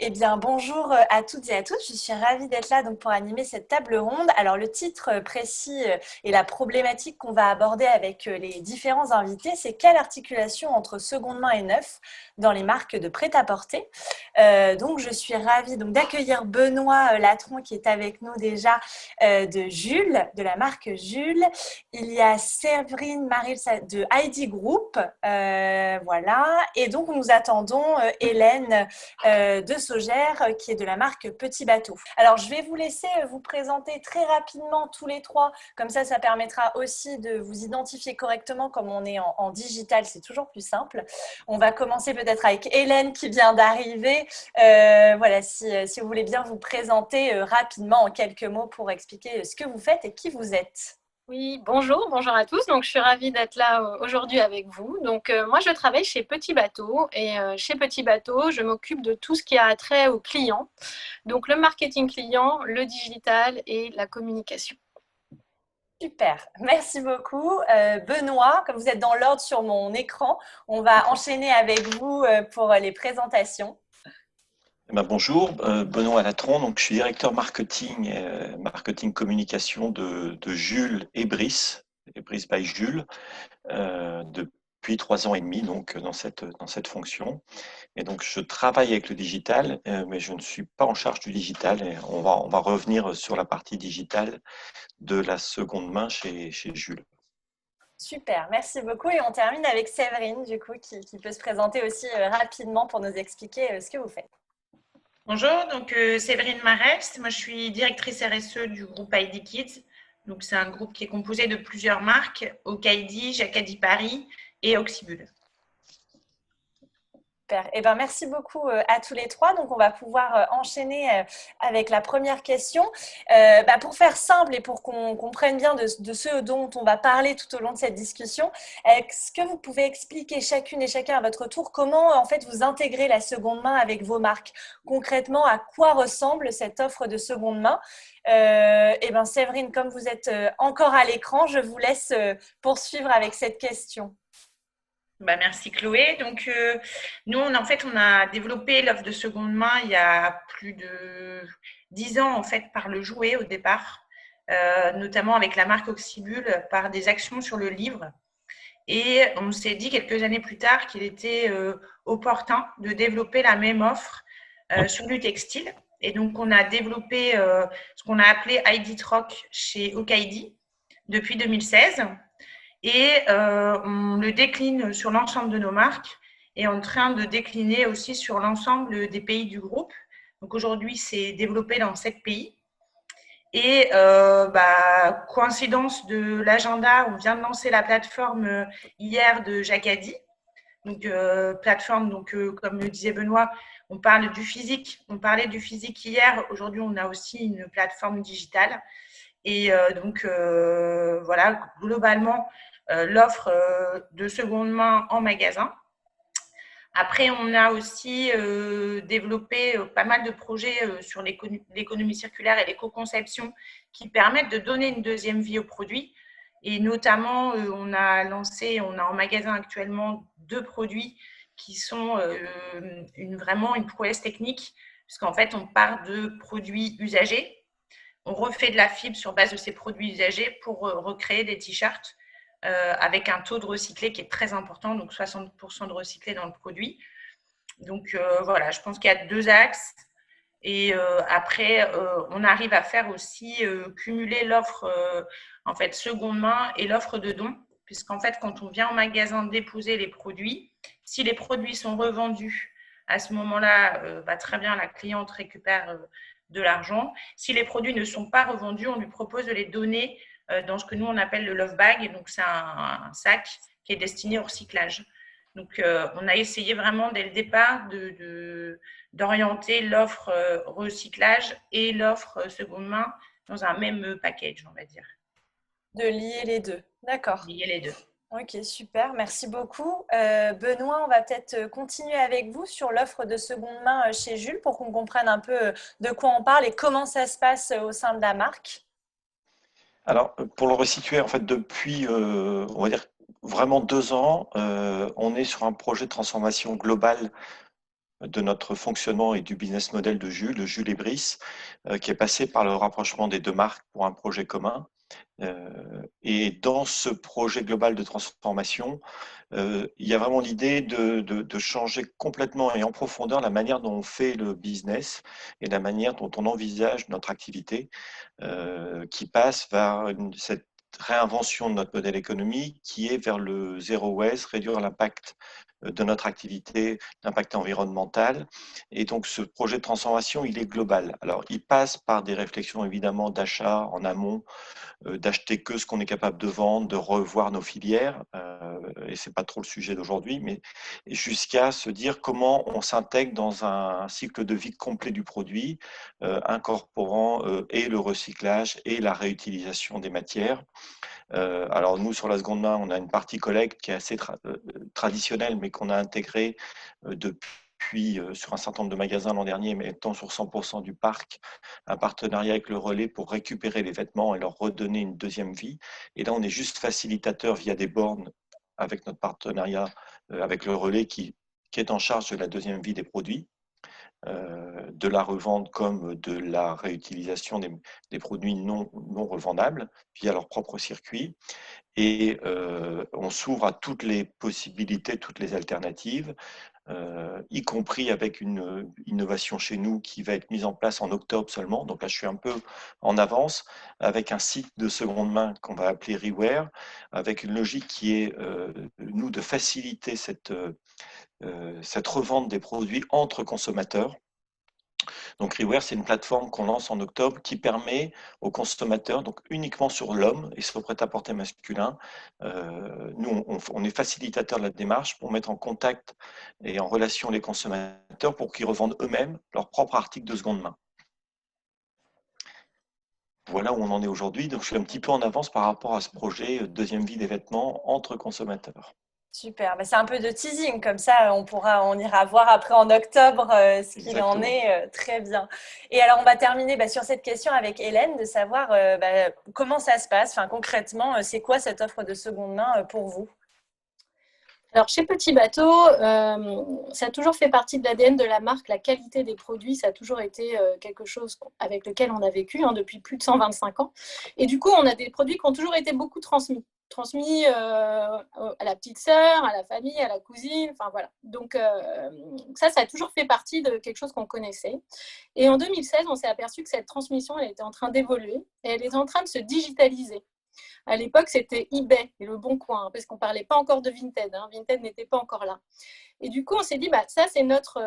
Eh bien, bonjour à toutes et à tous. Je suis ravie d'être là donc, pour animer cette table ronde. Alors, le titre précis et la problématique qu'on va aborder avec les différents invités, c'est quelle articulation entre seconde main et neuf dans les marques de prêt-à-porter. Donc, je suis ravie d'accueillir Benoît Latron qui est avec nous déjà de Jules, de la marque Jules. Il y a Séverine Maril de Heidi Group. Voilà. Et donc, nous attendons Hélène de Sogère, qui est de la marque Petit Bateau. Alors, je vais vous laisser vous présenter très rapidement tous les trois. Comme ça permettra aussi de vous identifier correctement comme on est en digital. C'est toujours plus simple. On va commencer peut-être avec Hélène qui vient d'arriver. Voilà, si vous voulez bien vous présenter rapidement en quelques mots pour expliquer ce que vous faites et qui vous êtes. Oui, bonjour à tous. Donc, je suis ravie d'être là aujourd'hui avec vous. Donc, moi, je travaille chez Petit Bateau et chez Petit Bateau, je m'occupe de tout ce qui a trait aux clients. Donc, le marketing client, le digital et la communication. Super, merci beaucoup. Benoît, comme vous êtes dans l'ordre sur mon écran, on va enchaîner avec vous pour les présentations. Bonjour, Benoît Latron, donc je suis directeur marketing, marketing communication de Jules et Brice by Jules, depuis 3 ans et demi donc dans cette fonction. Et donc je travaille avec le digital, mais je ne suis pas en charge du digital. Et on va revenir sur la partie digitale de la seconde main chez Jules. Super, merci beaucoup. Et on termine avec Séverine, du coup, qui peut se présenter aussi rapidement pour nous expliquer ce que vous faites. Bonjour, donc Séverine Marest. Moi, je suis directrice RSE du groupe Heidi Kids. Donc, c'est un groupe qui est composé de plusieurs marques, Okaidi, Jacadi Paris et Oxybul. Super. Eh ben, merci beaucoup à tous les trois. Donc, on va pouvoir enchaîner avec la première question. Pour faire simple et pour qu'on comprenne bien de ce dont on va parler tout au long de cette discussion, est-ce que vous pouvez expliquer chacune et chacun à votre tour comment en fait vous intégrez la seconde main avec vos marques? Concrètement, à quoi ressemble cette offre de seconde main? Séverine, comme vous êtes encore à l'écran, je vous laisse poursuivre avec cette question. Merci Chloé. Donc, nous, on a développé l'offre de seconde main il y a plus de 10 ans en fait par le jouet au départ, notamment avec la marque Oxybul par des actions sur le livre. Et on s'est dit quelques années plus tard qu'il était opportun de développer la même offre sur du textile. Et donc, on a développé ce qu'on a appelé Heidi Troc chez Okaidi depuis 2016. Et on le décline sur l'ensemble de nos marques et on est en train de décliner aussi sur l'ensemble des pays du groupe. Donc aujourd'hui, c'est développé dans 7 pays. Et coïncidence de l'agenda, on vient de lancer la plateforme hier de Jacadi. Donc plateforme, comme le disait Benoît, on parle du physique. On parlait du physique hier. Aujourd'hui, on a aussi une plateforme digitale. Et voilà, globalement, l'offre de seconde main en magasin. Après, on a aussi développé pas mal de projets sur l'économie circulaire et l'éco-conception qui permettent de donner une deuxième vie aux produits. Et notamment, on a en magasin actuellement 2 produits qui sont vraiment une prouesse technique, puisqu'en fait, on part de produits usagés. On refait de la fibre sur base de ces produits usagés pour recréer des t-shirts avec un taux de recyclé qui est très important, donc 60% de recyclé dans le produit. Donc voilà, je pense qu'il y a 2 axes. Et après, on arrive à faire aussi cumuler l'offre en fait seconde main et l'offre de don, puisqu'en fait, quand on vient en magasin déposer les produits, si les produits sont revendus, à ce moment-là, très bien, la cliente récupère de l'argent. Si les produits ne sont pas revendus, on lui propose de les donner dans ce que nous, on appelle le Love Bag. Donc, c'est un sac qui est destiné au recyclage. Donc, on a essayé vraiment dès le départ d'orienter l'offre recyclage et l'offre seconde main dans un même package, on va dire. De lier les deux, d'accord. Lier les deux. Ok, super, merci beaucoup. Benoît, on va peut-être continuer avec vous sur l'offre de seconde main chez Jules pour qu'on comprenne un peu de quoi on parle et comment ça se passe au sein de la marque. Alors, pour le resituer, en fait, depuis, on va dire, vraiment 2 ans, on est sur un projet de transformation globale de notre fonctionnement et du business model de Jules et Brice, qui est passé par le rapprochement des deux marques pour un projet commun. Et dans ce projet global de transformation, il y a vraiment l'idée de changer complètement et en profondeur la manière dont on fait le business et la manière dont on envisage notre activité, qui passe vers cette réinvention de notre modèle économique qui est vers le zéro waste, réduire l'impact de notre activité, l'impact environnemental. Et donc, ce projet de transformation, il est global. Alors, il passe par des réflexions évidemment d'achat en amont, d'acheter que ce qu'on est capable de vendre, de revoir nos filières, et c'est pas trop le sujet d'aujourd'hui, mais jusqu'à se dire comment on s'intègre dans un cycle de vie complet du produit, incorporant et le recyclage et la réutilisation des matières. Alors nous, sur la seconde main, on a une partie collecte qui est assez traditionnelle, mais qu'on a intégrée depuis sur un certain nombre de magasins l'an dernier, mais étant sur 100% du parc, un partenariat avec le relais pour récupérer les vêtements et leur redonner une deuxième vie. Et là, on est juste facilitateur via des bornes avec notre partenariat avec le relais qui est en charge de la deuxième vie des produits, de la revente comme de la réutilisation des produits non revendables via leur propre circuit. Et on s'ouvre à toutes les possibilités, toutes les alternatives, y compris avec une innovation chez nous qui va être mise en place en octobre seulement. Donc là, je suis un peu en avance, avec un site de seconde main qu'on va appeler Reware, avec une logique qui est, nous, de faciliter cette revente des produits entre consommateurs. Donc Reware, c'est une plateforme qu'on lance en octobre qui permet aux consommateurs, donc uniquement sur l'homme et sur le prêt-à-porter masculin, nous on est facilitateur de la démarche pour mettre en contact et en relation les consommateurs pour qu'ils revendent eux-mêmes leurs propres articles de seconde main. Voilà où on en est aujourd'hui. Donc je suis un petit peu en avance par rapport à ce projet deuxième vie des vêtements entre consommateurs. Super, c'est un peu de teasing, comme ça on ira voir après en octobre ce qu'il en Exactement. est, très bien. Et alors on va terminer sur cette question avec Hélène, de savoir comment ça se passe, enfin, concrètement, c'est quoi cette offre de seconde main pour vous? Alors, chez Petit Bateau, ça a toujours fait partie de l'ADN de la marque. La qualité des produits, ça a toujours été quelque chose avec lequel on a vécu depuis plus de 125 ans. Et du coup, on a des produits qui ont toujours été beaucoup transmis à la petite sœur, à la famille, à la cousine, enfin voilà. Donc ça a toujours fait partie de quelque chose qu'on connaissait. Et en 2016, on s'est aperçu que cette transmission, elle était en train d'évoluer et elle est en train de se digitaliser. À l'époque, c'était eBay et Le Bon Coin, parce qu'on ne parlait pas encore de Vinted. Vinted n'était pas encore là. Et du coup, on s'est dit, ça, c'est notre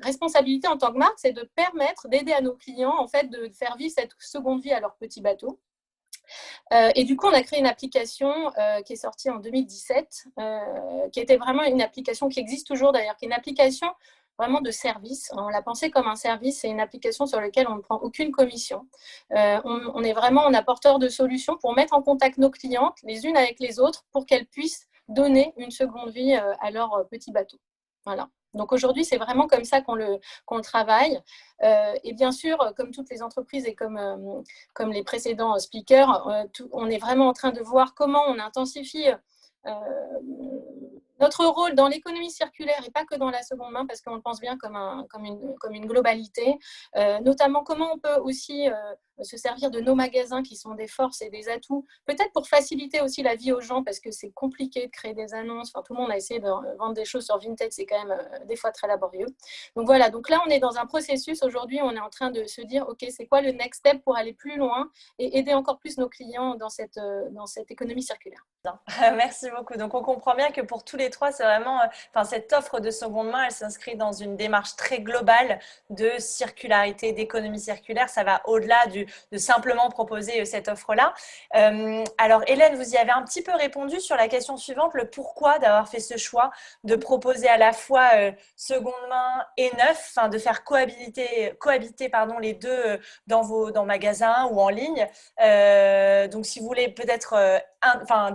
responsabilité en tant que marque, c'est de permettre, d'aider à nos clients, en fait, de faire vivre cette seconde vie à leur petit bateau. Et du coup, on a créé une application qui est sortie en 2017, qui était vraiment une application qui existe toujours d'ailleurs, qui est une application vraiment de service. On l'a pensé comme un service, c'est une application sur laquelle on ne prend aucune commission. On est vraiment un apporteur de solutions pour mettre en contact nos clientes les unes avec les autres pour qu'elles puissent donner une seconde vie à leur petit bateau. Voilà. Donc aujourd'hui, c'est vraiment comme ça qu'on le travaille. Et bien sûr, comme toutes les entreprises et comme les précédents speakers, on est vraiment en train de voir comment on intensifie notre rôle dans l'économie circulaire et pas que dans la seconde main, parce qu'on le pense bien comme une globalité, notamment comment on peut aussi se servir de nos magasins qui sont des forces et des atouts, peut-être pour faciliter aussi la vie aux gens, parce que c'est compliqué de créer des annonces. Enfin, tout le monde a essayé de vendre des choses sur Vinted, c'est quand même des fois très laborieux. Donc voilà, donc là on est dans un processus, aujourd'hui on est en train de se dire, ok, c'est quoi le next step pour aller plus loin et aider encore plus nos clients dans cette économie circulaire. Merci beaucoup. Donc on comprend bien que pour tous les trois, c'est vraiment, cette offre de seconde main, elle s'inscrit dans une démarche très globale de circularité, d'économie circulaire. Ça va au-delà de simplement proposer cette offre-là. Alors Hélène, vous y avez un petit peu répondu sur la question suivante, le pourquoi d'avoir fait ce choix de proposer à la fois seconde main et neuf, de faire cohabiter les deux dans magasins ou en ligne. Donc si vous voulez peut-être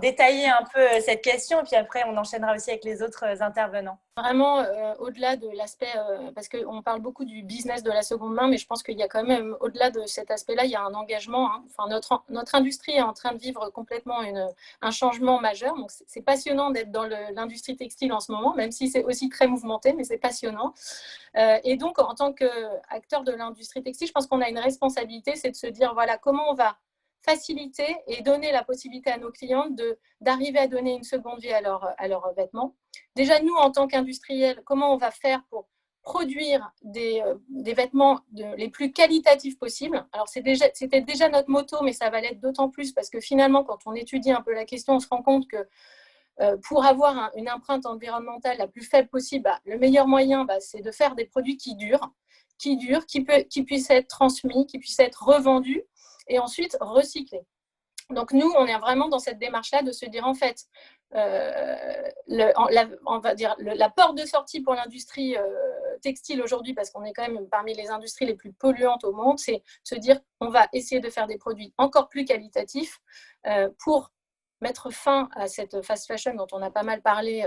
détailler un peu cette question, et puis après on enchaînera aussi aussi avec les autres intervenants. Vraiment, au-delà de l'aspect, parce qu'on parle beaucoup du business de la seconde main, mais je pense qu'il y a quand même, au-delà de cet aspect-là, il y a un engagement. Hein. Enfin, notre industrie est en train de vivre complètement un changement majeur. Donc, c'est passionnant d'être dans l'industrie textile en ce moment, même si c'est aussi très mouvementé, mais c'est passionnant. Et donc, en tant qu'acteur de l'industrie textile, je pense qu'on a une responsabilité, c'est de se dire, voilà, comment on va faciliter et donner la possibilité à nos clients d'arriver à donner une seconde vie à leurs vêtements. Déjà, nous, en tant qu'industriels, comment on va faire pour produire des vêtements les plus qualitatifs possibles. Alors, c'était déjà notre motto, mais ça va l'être d'autant plus parce que finalement, quand on étudie un peu la question, on se rend compte que pour avoir une empreinte environnementale la plus faible possible, le meilleur moyen, c'est de faire des produits qui durent, qui puissent être transmis, qui puissent être revendus et ensuite recyclés. Donc, nous, on est vraiment dans cette démarche-là de se dire, en fait, on va dire la porte de sortie pour l'industrie textile aujourd'hui, parce qu'on est quand même parmi les industries les plus polluantes au monde, c'est se dire qu'on va essayer de faire des produits encore plus qualitatifs pour mettre fin à cette fast fashion dont on a pas mal parlé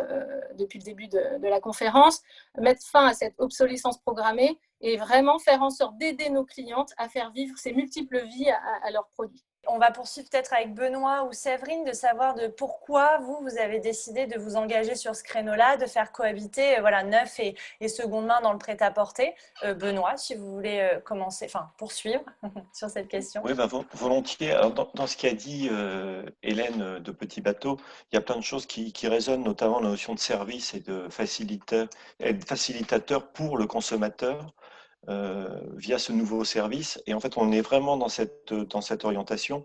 depuis le début de la conférence, mettre fin à cette obsolescence programmée et vraiment faire en sorte d'aider nos clientes à faire vivre ces multiples vies à leurs produits. On va poursuivre peut-être avec Benoît ou Séverine de savoir de pourquoi vous avez décidé de vous engager sur ce créneau-là, de faire cohabiter neuf et seconde main dans le prêt-à-porter. Benoît, si vous voulez poursuivre sur cette question. Oui, volontiers. Alors, dans ce qu'a dit Hélène de Petit Bateau, il y a plein de choses qui résonnent, notamment la notion de service et de facilitateur pour le consommateur. Via ce nouveau service. Et en fait, on est vraiment dans cette orientation.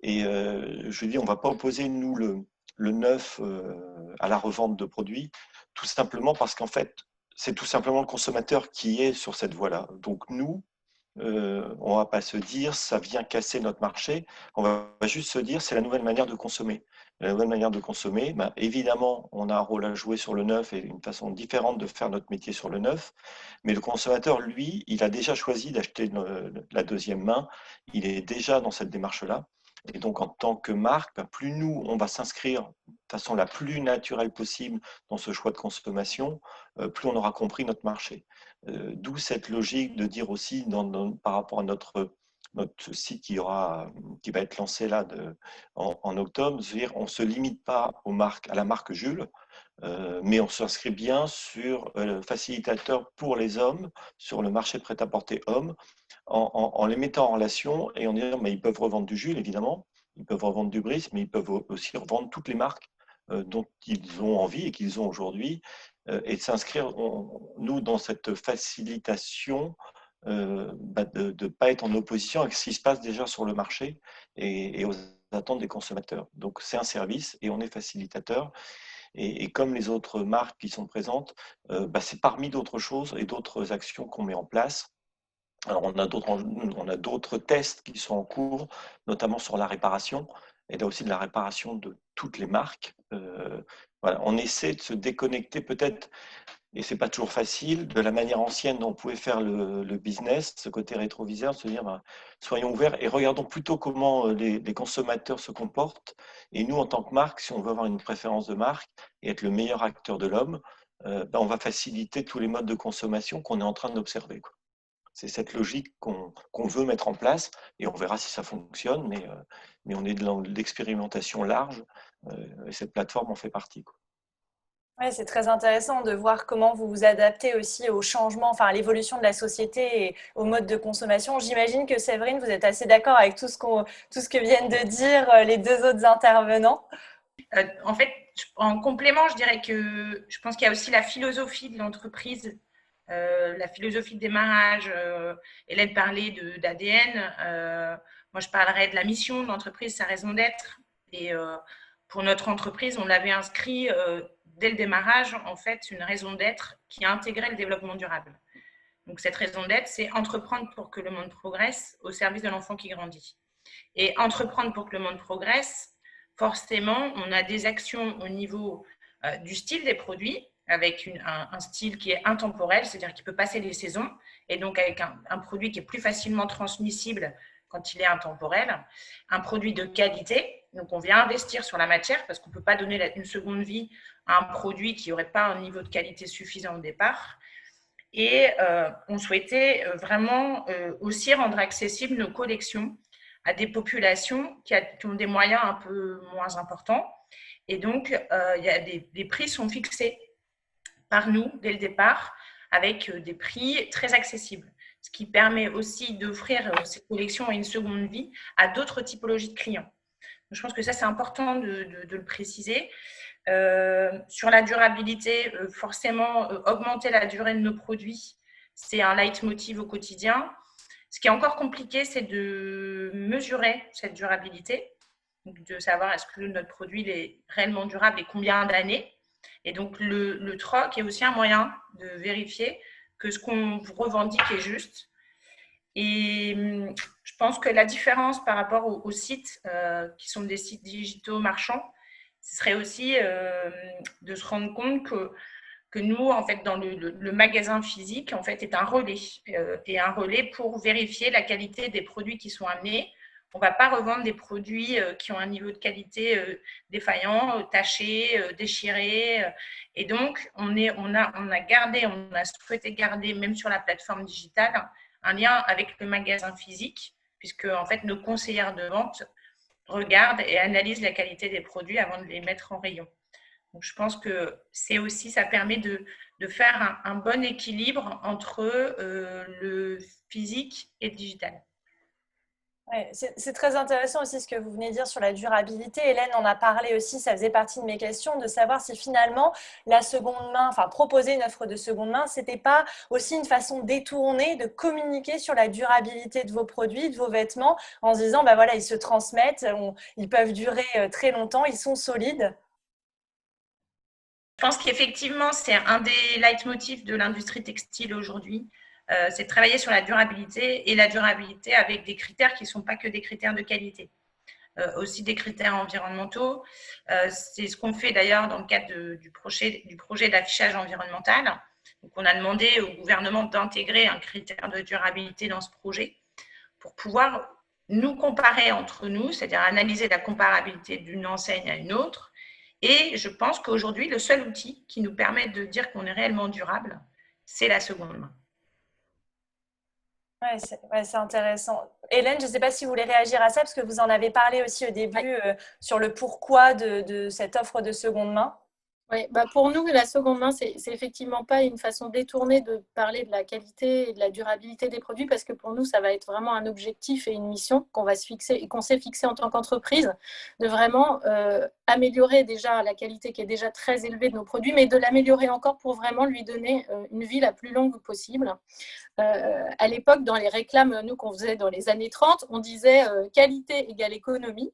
Et je dis, on ne va pas opposer, nous, le neuf à la revente de produits, tout simplement parce qu'en fait, c'est tout simplement le consommateur qui est sur cette voie-là. Donc, nous, on ne va pas se dire, ça vient casser notre marché. On va juste se dire, c'est la nouvelle manière de consommer. La nouvelle manière de consommer, évidemment, on a un rôle à jouer sur le neuf et une façon différente de faire notre métier sur le neuf. Mais le consommateur, lui, il a déjà choisi d'acheter la deuxième main. Il est déjà dans cette démarche-là. Et donc, en tant que marque, plus nous, on va s'inscrire de façon la plus naturelle possible dans ce choix de consommation, plus on aura compris notre marché. D'où cette logique de dire aussi, par rapport à notre site qui va être lancé là en octobre, c'est-à-dire on ne se limite pas à la marque Jules, mais on s'inscrit bien sur le facilitateur pour les hommes, sur le marché prêt-à-porter hommes, en les mettant en relation et en disant ils peuvent revendre du Jules, évidemment, ils peuvent revendre du Brice, mais ils peuvent aussi revendre toutes les marques dont ils ont envie et qu'ils ont aujourd'hui, et de s'inscrire, nous, dans cette facilitation de ne pas être en opposition avec ce qui se passe déjà sur le marché et aux attentes des consommateurs. Donc, c'est un service et on est facilitateur. Et comme les autres marques qui sont présentes, c'est parmi d'autres choses et d'autres actions qu'on met en place. Alors, on a d'autres tests qui sont en cours, notamment sur la réparation, et là aussi de la réparation de toutes les marques. On essaie de se déconnecter peut-être, et c'est pas toujours facile, de la manière ancienne dont on pouvait faire le business, ce côté rétroviseur, se dire soyons ouverts et regardons plutôt comment les consommateurs se comportent. Et nous, en tant que marque, si on veut avoir une préférence de marque et être le meilleur acteur de l'homme, on va faciliter tous les modes de consommation qu'on est en train d'observer. C'est cette logique qu'on veut mettre en place et on verra si ça fonctionne, mais on est dans l'expérimentation large et cette plateforme en fait partie. Oui, c'est très intéressant de voir comment vous vous adaptez aussi au changement, à l'évolution de la société et au mode de consommation. J'imagine que Séverine, vous êtes assez d'accord avec tout ce que viennent de dire les deux autres intervenants. En fait, en complément, je dirais que je pense qu'il y a aussi la philosophie de l'entreprise, la philosophie de démarrage. Hélène parlait d'ADN. Moi, je parlerais de la mission de l'entreprise, sa raison d'être. Et pour notre entreprise, on l'avait inscrit dès le démarrage, en fait, une raison d'être qui a intégré le développement durable. Donc, cette raison d'être, c'est entreprendre pour que le monde progresse au service de l'enfant qui grandit. Et entreprendre pour que le monde progresse, forcément, on a des actions au niveau du style des produits, avec un style qui est intemporel, c'est-à-dire qui peut passer les saisons, et donc avec un produit qui est plus facilement transmissible quand il est intemporel, un produit de qualité, Donc, on vient investir sur la matière parce qu'on ne peut pas donner une seconde vie à un produit qui n'aurait pas un niveau de qualité suffisant au départ. Et on souhaitait vraiment aussi rendre accessibles nos collections à des populations qui ont des moyens un peu moins importants. Et donc, des prix sont fixés par nous dès le départ avec des prix très accessibles, ce qui permet aussi d'offrir ces collections et une seconde vie à d'autres typologies de clients. Donc, je pense que ça, c'est important de le préciser. Sur la durabilité, forcément, augmenter la durée de nos produits, c'est un leitmotiv au quotidien. Ce qui est encore compliqué, c'est de mesurer cette durabilité, donc de savoir est-ce que notre produit est réellement durable et combien d'années. Et donc, le troc est aussi un moyen de vérifier que ce qu'on revendique est juste. Et je pense que la différence par rapport aux sites qui sont des sites digitaux marchands, ce serait aussi de se rendre compte que nous, en fait, dans le magasin physique, en fait, est un relais et un relais pour vérifier la qualité des produits qui sont amenés. On ne va pas revendre des produits qui ont un niveau de qualité défaillant, taché, déchiré. Et donc, on a souhaité garder, même sur la plateforme digitale, un lien avec le magasin physique, puisque en fait, nos conseillères de vente regardent et analysent la qualité des produits avant de les mettre en rayon. Donc, je pense que ça permet de faire un bon équilibre entre le physique et le digital. Ouais, c'est très intéressant aussi ce que vous venez de dire sur la durabilité. Hélène en a parlé aussi, ça faisait partie de mes questions, de savoir si finalement la seconde main, enfin proposer une offre de seconde main, c'était pas aussi une façon détournée de communiquer sur la durabilité de vos produits, de vos vêtements, en se disant, bah voilà, ils se transmettent, ils peuvent durer très longtemps, ils sont solides. Je pense qu'effectivement, c'est un des leitmotifs de l'industrie textile aujourd'hui. C'est de travailler sur la durabilité et la durabilité avec des critères qui ne sont pas que des critères de qualité, aussi des critères environnementaux. C'est ce qu'on fait d'ailleurs dans le cadre du projet d'affichage environnemental. Donc, on a demandé au gouvernement d'intégrer un critère de durabilité dans ce projet pour pouvoir nous comparer entre nous, c'est-à-dire analyser la comparabilité d'une enseigne à une autre. Et je pense qu'aujourd'hui, le seul outil qui nous permet de dire qu'on est réellement durable, c'est la seconde main. Ouais, c'est intéressant. Hélène, je ne sais pas si vous voulez réagir à ça, parce que vous en avez parlé aussi au début sur le pourquoi de cette offre de seconde main. Oui, bah pour nous, la seconde main, c'est effectivement pas une façon détournée de parler de la qualité et de la durabilité des produits, parce que pour nous, ça va être vraiment un objectif et une mission qu'on va se fixer et qu'on s'est fixé en tant qu'entreprise, de vraiment améliorer déjà la qualité qui est déjà très élevée de nos produits, mais de l'améliorer encore pour vraiment lui donner une vie la plus longue possible. À l'époque, dans les réclames, nous, qu'on faisait dans les années 30, on disait qualité égale économie.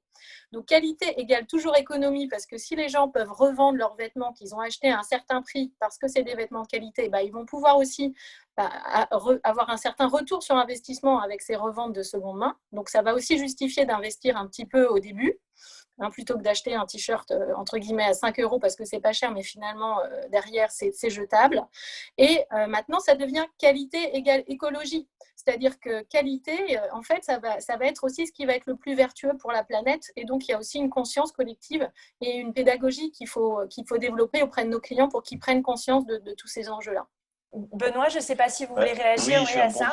Donc, qualité égale toujours économie, parce que si les gens peuvent revendre leurs vêtements qu'ils ont achetés à un certain prix parce que c'est des vêtements de qualité, bah, ils vont pouvoir aussi avoir un certain retour sur investissement avec ces reventes de seconde main. Donc, ça va aussi justifier d'investir un petit peu au début, plutôt que d'acheter un t-shirt entre guillemets à 5 € parce que c'est pas cher, mais finalement derrière c'est jetable. Et maintenant, ça devient qualité égale écologie. C'est-à-dire que qualité, en fait, ça va être aussi ce qui va être le plus vertueux pour la planète. Et donc, il y a aussi une conscience collective et une pédagogie qu'il faut développer auprès de nos clients pour qu'ils prennent conscience de tous ces enjeux-là. Benoît, je ne sais pas si vous voulez réagir je vais à ça.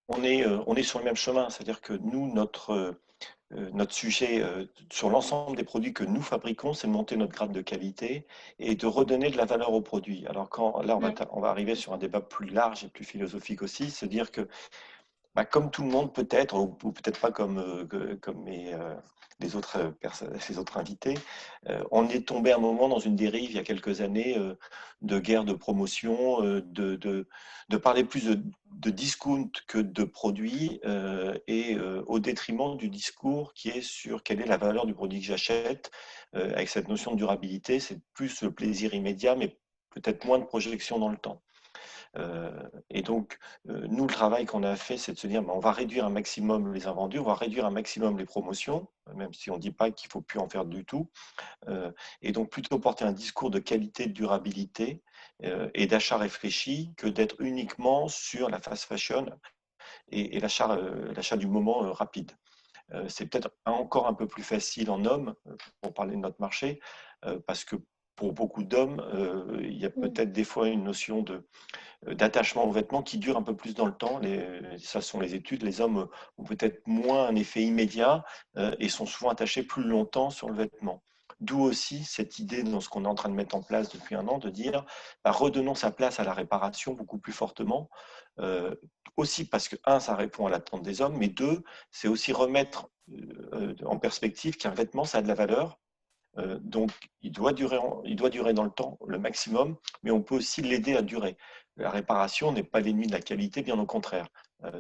On est sur le même chemin, c'est-à-dire que nous, notre sujet sur l'ensemble des produits que nous fabriquons, c'est de monter notre grade de qualité et de redonner de la valeur aux produits. Alors là, on va arriver sur un débat plus large et plus philosophique aussi, se dire que comme tout le monde peut-être, ou peut-être pas comme les autres invités, on est tombé un moment dans une dérive il y a quelques années de guerre de promotion, de parler plus de discount que de produits et au détriment du discours qui est sur quelle est la valeur du produit que j'achète. Avec cette notion de durabilité, c'est plus le plaisir immédiat, mais peut-être moins de projection dans le temps. Et donc, nous, le travail qu'on a fait, c'est de se dire, on va réduire un maximum les invendus, on va réduire un maximum les promotions, même si on ne dit pas qu'il ne faut plus en faire du tout. Et donc, plutôt porter un discours de qualité, de durabilité et d'achat réfléchi que d'être uniquement sur la fast fashion et l'achat du moment rapide. C'est peut-être encore un peu plus facile en hommes, pour parler de notre marché, parce que pour beaucoup d'hommes, il y a peut-être des fois une notion d'attachement aux vêtements qui dure un peu plus dans le temps. Ça sont les études. Les hommes ont peut-être moins un effet immédiat et sont souvent attachés plus longtemps sur le vêtement. D'où aussi cette idée dans ce qu'on est en train de mettre en place depuis un an de dire redonnons sa place à la réparation beaucoup plus fortement. Aussi parce que, un, ça répond à l'attente des hommes, mais deux, c'est aussi remettre en perspective qu'un vêtement, ça a de la valeur. Donc, il doit durer dans le temps le maximum, mais on peut aussi l'aider à durer. La réparation n'est pas l'ennemi de la qualité, bien au contraire.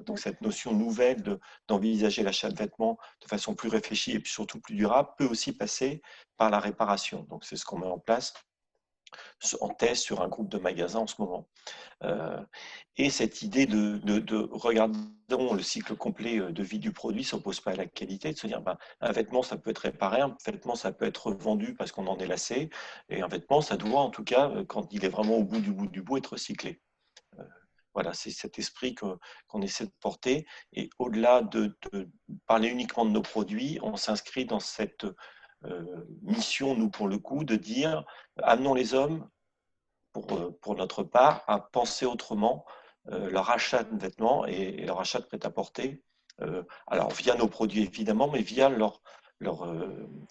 Donc, cette notion nouvelle d'envisager l'achat de vêtements de façon plus réfléchie et puis surtout plus durable peut aussi passer par la réparation. Donc, c'est ce qu'on met en place en test sur un groupe de magasins en ce moment. Et cette idée de regardons le cycle complet de vie du produit, s'oppose pas à la qualité, de se dire un vêtement ça peut être réparé, un vêtement ça peut être vendu parce qu'on en est lassé, et un vêtement ça doit en tout cas, quand il est vraiment au bout du bout, être recyclé. Voilà, c'est cet esprit qu'on essaie de porter, et au-delà de parler uniquement de nos produits, on s'inscrit dans cette mission, nous pour le coup, de dire amenons les hommes pour notre part, à penser autrement leur achat de vêtements et leur achat de prêt-à-porter. Alors, via nos produits, évidemment, mais via leur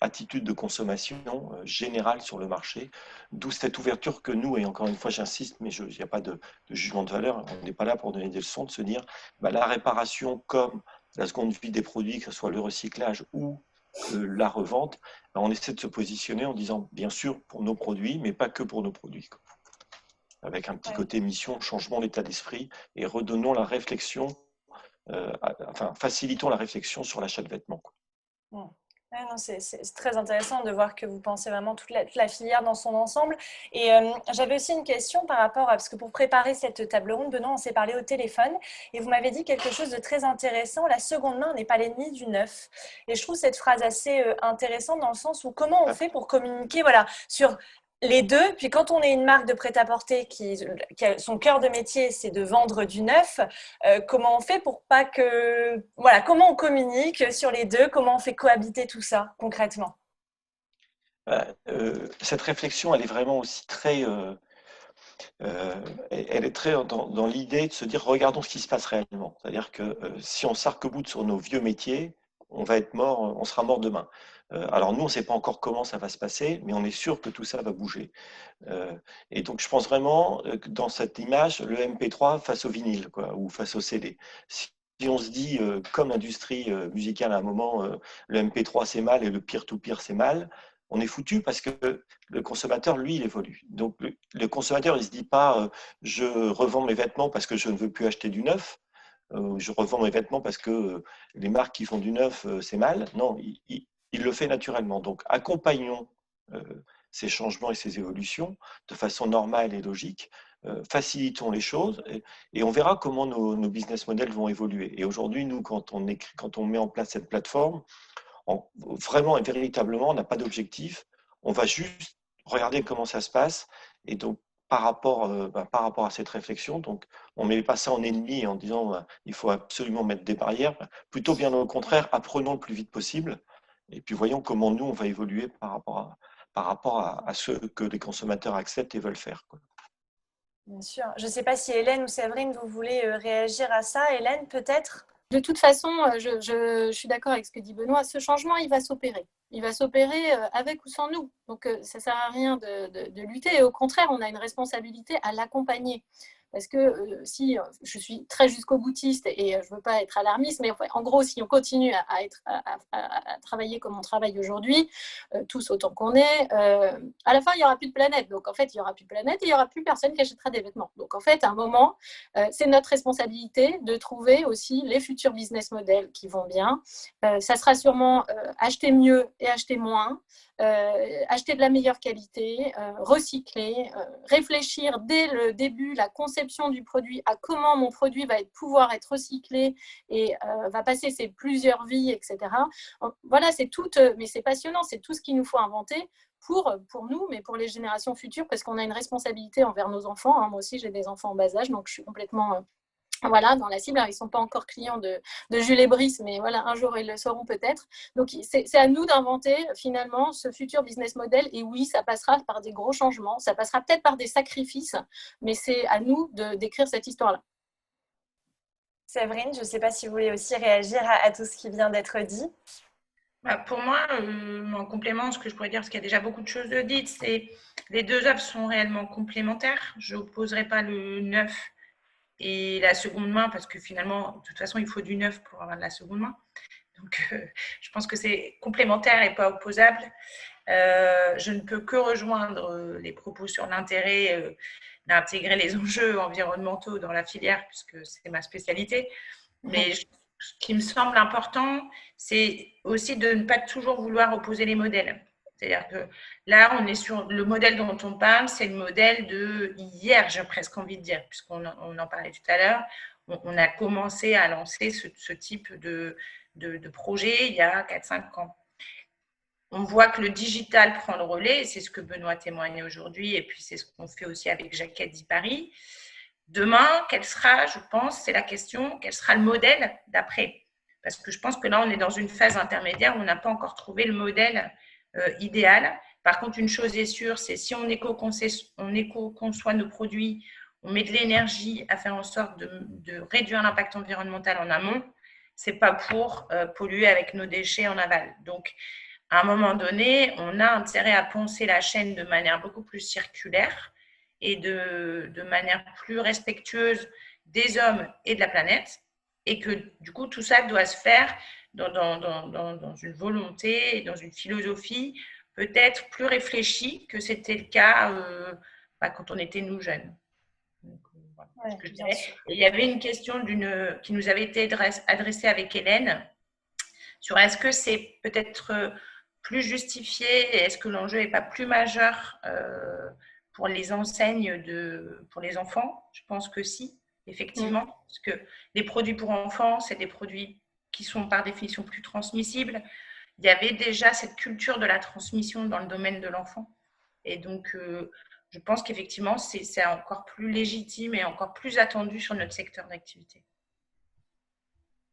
attitude de consommation générale sur le marché. D'où cette ouverture que nous, et encore une fois, j'insiste, mais il n'y a pas de jugement de valeur, on n'est pas là pour donner des leçons, de se dire la réparation comme la seconde vie des produits, que ce soit le recyclage ou la revente, on essaie de se positionner en disant, bien sûr, pour nos produits, mais pas que pour nos produits, avec un petit côté mission, changement d'état d'esprit, et redonnons la réflexion, facilitons la réflexion sur l'achat de vêtements. Ouais, non, c'est très intéressant de voir que vous pensez vraiment toute la filière dans son ensemble. Et j'avais aussi une question par rapport à, parce que pour préparer cette table ronde, Benoît, on s'est parlé au téléphone et vous m'avez dit quelque chose de très intéressant. La seconde main n'est pas l'ennemi du neuf. Et je trouve cette phrase assez intéressante dans le sens où comment on fait pour communiquer, voilà, sur les deux. Puis quand on est une marque de prêt-à-porter qui a son cœur de métier, c'est de vendre du neuf, comment on fait pour pas que... Voilà, comment on communique sur les deux, comment on fait cohabiter tout ça concrètement? Cette réflexion, elle est vraiment aussi très... elle est très dans l'idée de se dire regardons ce qui se passe réellement. C'est-à-dire que si on s'arc-boute sur nos vieux métiers, on va être mort, on sera mort demain. Alors nous, on ne sait pas encore comment ça va se passer, mais on est sûr que tout ça va bouger. Et donc je pense vraiment que dans cette image, le MP3 face au vinyle, quoi, ou face au CD. Si on se dit, comme l'industrie musicale à un moment, le MP3 c'est mal et le peer-to-peer c'est mal, on est foutu parce que le consommateur, lui, il évolue. Donc le consommateur, il ne se dit pas je revends mes vêtements parce que je ne veux plus acheter du neuf, je revends mes vêtements parce que les marques qui font du neuf, c'est mal. Non, il le fait naturellement. Donc accompagnons ces changements et ces évolutions de façon normale et logique. Facilitons les choses et on verra comment nos business models vont évoluer. Et aujourd'hui, nous, quand on met en place cette plateforme, vraiment et véritablement, on n'a pas d'objectif. On va juste regarder comment ça se passe. Et donc, par rapport à cette réflexion, donc, on ne met pas ça en ennemi en disant il faut absolument mettre des barrières. Plutôt bien au contraire, apprenons le plus vite possible. Et puis voyons comment nous, on va évoluer par rapport à ce que les consommateurs acceptent et veulent faire, quoi. Bien sûr. Je ne sais pas si Hélène ou Séverine, vous voulez réagir à ça. Hélène, peut-être? De toute façon, je suis d'accord avec ce que dit Benoît. Ce changement, il va s'opérer. Il va s'opérer avec ou sans nous. Donc, ça ne sert à rien de lutter. Et au contraire, on a une responsabilité à l'accompagner. Parce que si je suis très jusqu'au boutiste et je ne veux pas être alarmiste, mais en gros, si on continue à travailler comme on travaille aujourd'hui, tous autant qu'on est, à la fin, il n'y aura plus de planète. Donc, en fait, il n'y aura plus de planète et il n'y aura plus personne qui achètera des vêtements. Donc, en fait, à un moment, c'est notre responsabilité de trouver aussi les futurs business models qui vont bien. Ça sera sûrement acheter mieux et acheter moins. Acheter de la meilleure qualité, recycler, réfléchir dès le début, la conception du produit, à comment mon produit va pouvoir être recyclé et va passer ses plusieurs vies, etc. Voilà, c'est tout, mais c'est passionnant, c'est tout ce qu'il nous faut inventer pour nous, mais pour les générations futures, parce qu'on a une responsabilité envers nos enfants. Moi aussi, j'ai des enfants en bas âge, donc je suis complètement Voilà, dans la cible. Alors, ils ne sont pas encore clients de Jules et Brice, mais voilà, un jour, ils le seront peut-être. Donc, c'est à nous d'inventer finalement ce futur business model. Et oui, ça passera par des gros changements, ça passera peut-être par des sacrifices, mais c'est à nous d'écrire cette histoire-là. Séverine, je ne sais pas si vous voulez aussi réagir à tout ce qui vient d'être dit. Pour moi, en complément, ce que je pourrais dire, parce qu'il y a déjà beaucoup de choses de dites, c'est les deux offres sont réellement complémentaires. Je n'opposerai pas le neuf et la seconde main, parce que finalement, de toute façon, il faut du neuf pour avoir de la seconde main. Donc, je pense que c'est complémentaire et pas opposable. Je ne peux que rejoindre les propos sur l'intérêt d'intégrer les enjeux environnementaux dans la filière, puisque c'est ma spécialité. Mais ce qui me semble important, c'est aussi de ne pas toujours vouloir opposer les modèles. C'est-à-dire que là, on est sur le modèle dont on parle, c'est le modèle de hier, j'ai presque envie de dire, puisqu'on en parlait tout à l'heure. On a commencé à lancer ce type de projet il y a 4-5 ans. On voit que le digital prend le relais, et c'est ce que Benoît témoignait aujourd'hui, et puis c'est ce qu'on fait aussi avec Jacadi Paris. Demain, quel sera, je pense, c'est la question, quel sera le modèle d'après? Parce que je pense que là, on est dans une phase intermédiaire où on n'a pas encore trouvé le modèle idéal. Par contre, une chose est sûre, c'est si on éco-conçoit nos produits, on met de l'énergie à faire en sorte de réduire l'impact environnemental en amont, c'est pas pour polluer avec nos déchets en aval. Donc, à un moment donné, on a intérêt à penser la chaîne de manière beaucoup plus circulaire et de manière plus respectueuse des hommes et de la planète, et que du coup, tout ça doit se faire dans une volonté et dans une philosophie peut-être plus réfléchie que c'était le cas quand on était nous jeunes. Donc, voilà, ce que je dirais. Et il y avait une question qui nous avait été adressée avec Hélène sur est-ce que c'est peut-être plus justifié et est-ce que l'enjeu n'est pas plus majeur pour les enseignes pour les enfants? Je pense que si, effectivement, parce que les produits pour enfants, c'est des produits qui sont par définition plus transmissibles. Il y avait déjà cette culture de la transmission dans le domaine de l'enfant. Et donc, je pense qu'effectivement, c'est encore plus légitime et encore plus attendu sur notre secteur d'activité.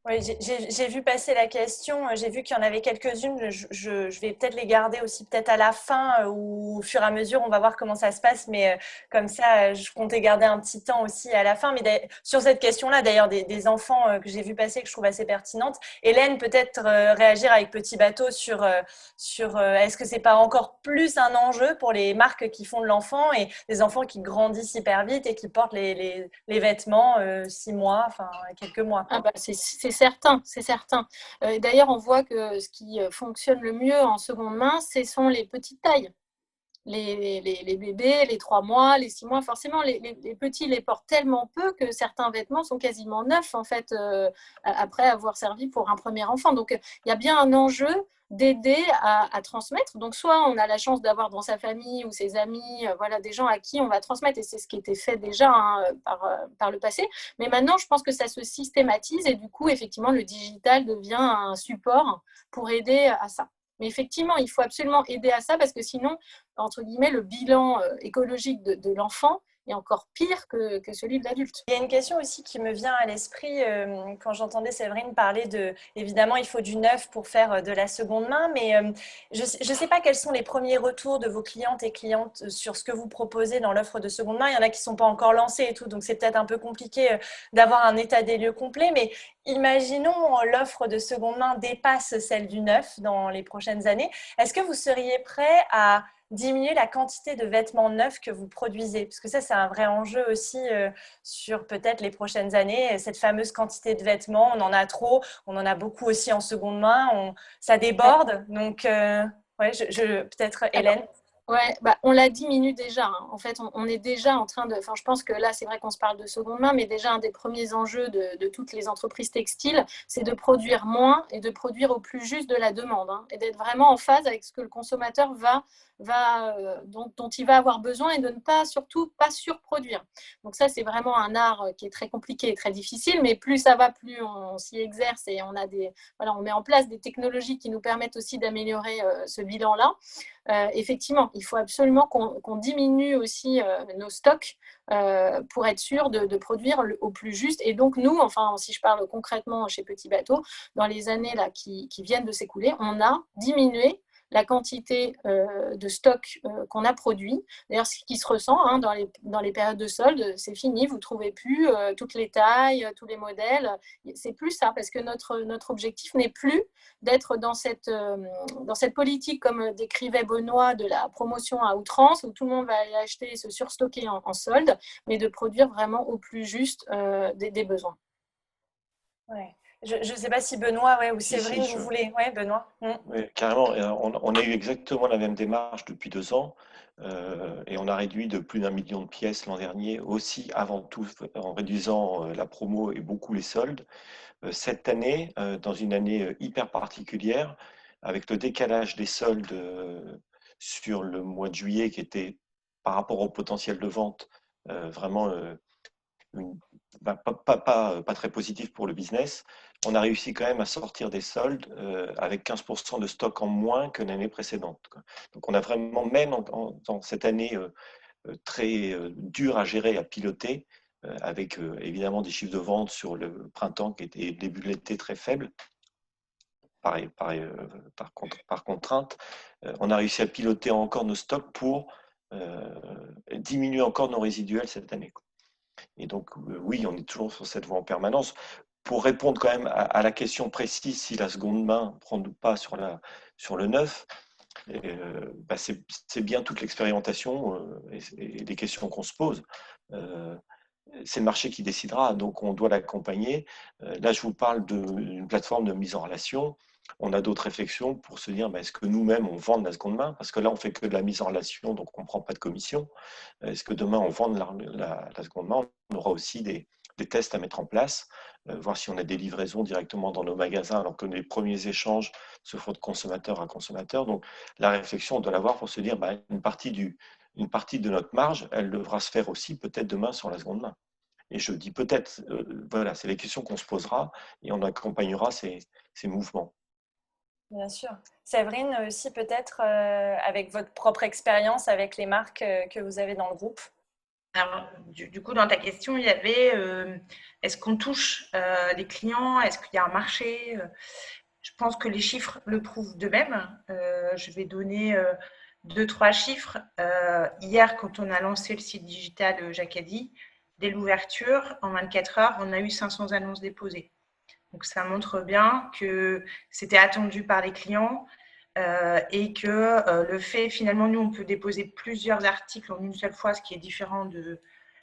Oui, j'ai vu passer la question, j'ai vu qu'il y en avait quelques-unes, je vais peut-être les garder aussi peut-être à la fin ou au fur et à mesure, on va voir comment ça se passe, mais comme ça, je comptais garder un petit temps aussi à la fin. Mais sur cette question-là, d'ailleurs, des enfants que j'ai vu passer, que je trouve assez pertinente, Hélène, peut-être réagir avec Petit Bateau sur est-ce que c'est pas encore plus un enjeu pour les marques qui font de l'enfant et les enfants qui grandissent hyper vite et qui portent les vêtements 6 mois, enfin quelques mois. Ah bah c'est certain, c'est certain. D'ailleurs, on voit que ce qui fonctionne le mieux en seconde main, ce sont les petites tailles. Les bébés, les 3 mois, les 6 mois, forcément, les petits les portent tellement peu que certains vêtements sont quasiment neufs, en fait, après avoir servi pour un premier enfant. Donc, il y a bien un enjeu d'aider à transmettre. Donc, soit on a la chance d'avoir dans sa famille ou ses amis, voilà, des gens à qui on va transmettre, et c'est ce qui était fait déjà par le passé. Mais maintenant, je pense que ça se systématise et du coup, effectivement, le digital devient un support pour aider à ça. Mais effectivement, il faut absolument aider à ça parce que sinon, entre guillemets, le bilan écologique de l'enfant est encore pire que celui de l'adulte. Il y a une question aussi qui me vient à l'esprit quand j'entendais Séverine parler évidemment, il faut du neuf pour faire de la seconde main, mais je ne sais pas quels sont les premiers retours de vos clientes et clientes sur ce que vous proposez dans l'offre de seconde main. Il y en a qui ne sont pas encore lancés et tout, donc c'est peut-être un peu compliqué d'avoir un état des lieux complet, mais imaginons l'offre de seconde main dépasse celle du neuf dans les prochaines années. Est-ce que vous seriez prêt à diminuer la quantité de vêtements neufs que vous produisez? Parce que ça, c'est un vrai enjeu aussi sur peut-être les prochaines années. Cette fameuse quantité de vêtements, on en a trop, on en a beaucoup aussi en seconde main, ça déborde. Donc, ouais, peut-être Hélène. Ouais, on la diminue déjà. Hein. En fait, on est déjà en train de... Enfin, je pense que là, c'est vrai qu'on se parle de seconde main, mais déjà, un des premiers enjeux de toutes les entreprises textiles, c'est de produire moins et de produire au plus juste de la demande. Hein, et d'être vraiment en phase avec ce que le consommateur va dont il va avoir besoin et de ne pas, surtout, pas surproduire. Donc ça, c'est vraiment un art qui est très compliqué et très difficile, mais plus ça va, plus on s'y exerce et on met en place des technologies qui nous permettent aussi d'améliorer ce bilan-là. Effectivement, il faut absolument qu'on diminue aussi nos stocks pour être sûr de produire au plus juste. Et donc, nous, enfin, si je parle concrètement chez Petit Bateau, dans les années là, qui viennent de s'écouler, on a diminué la quantité de stock qu'on a produit. D'ailleurs, ce qui se ressent dans les périodes de solde, c'est fini, vous ne trouvez plus toutes les tailles, tous les modèles. C'est plus ça, parce que notre objectif n'est plus d'être dans cette politique, comme décrivait Benoît, de la promotion à outrance, où tout le monde va aller acheter et se surstocker en solde, mais de produire vraiment au plus juste des besoins. Ouais. Je ne sais pas si Benoît ou Séverine, vous voulez. Oui, Benoît. Oui, carrément. On a eu exactement la même démarche depuis 2 ans et on a réduit de plus d'1 million de pièces l'an dernier, aussi avant tout en réduisant la promo et beaucoup les soldes. Cette année, dans une année hyper particulière, avec le décalage des soldes sur le mois de juillet qui était par rapport au potentiel de vente vraiment pas très positif pour le business, on a réussi quand même à sortir des soldes avec 15% de stock en moins que l'année précédente. Donc on a vraiment, même dans cette année très dure à gérer, à piloter, avec évidemment des chiffres de vente sur le printemps qui étaient début de l'été très faibles, par contrainte, on a réussi à piloter encore nos stocks pour diminuer encore nos résiduels cette année. Et donc, oui, on est toujours sur cette voie en permanence. Pour répondre quand même à la question précise, si la seconde main ne prend pas sur le neuf, c'est bien toute l'expérimentation et les questions qu'on se pose. C'est le marché qui décidera, donc on doit l'accompagner. Là, je vous parle d'une plateforme de mise en relation. On a d'autres réflexions pour se dire, est-ce que nous-mêmes, on vend de la seconde main? Parce que là, on fait que de la mise en relation, donc on ne prend pas de commission. Est-ce que demain, on vend de la seconde main? On aura aussi des tests à mettre en place, voir si on a des livraisons directement dans nos magasins, alors que les premiers échanges se font de consommateur à consommateur. Donc, la réflexion, on doit l'avoir pour se dire, une partie de notre marge, elle devra se faire aussi peut-être demain sur la seconde main. Et je dis peut-être, voilà, c'est les questions qu'on se posera et on accompagnera ces mouvements. Bien sûr. Séverine, aussi peut-être avec votre propre expérience avec les marques que vous avez dans le groupe. Alors, du coup, dans ta question, il y avait est-ce qu'on touche les clients? Est-ce qu'il y a un marché? Je pense que les chiffres le prouvent d'eux-mêmes. Je vais donner 2-3 chiffres. Hier, quand on a lancé le site digital Jacadi, dès l'ouverture, en 24 heures, on a eu 500 annonces déposées. Donc, ça montre bien que c'était attendu par les clients et que le fait, finalement, nous, on peut déposer plusieurs articles en une seule fois, ce qui est différent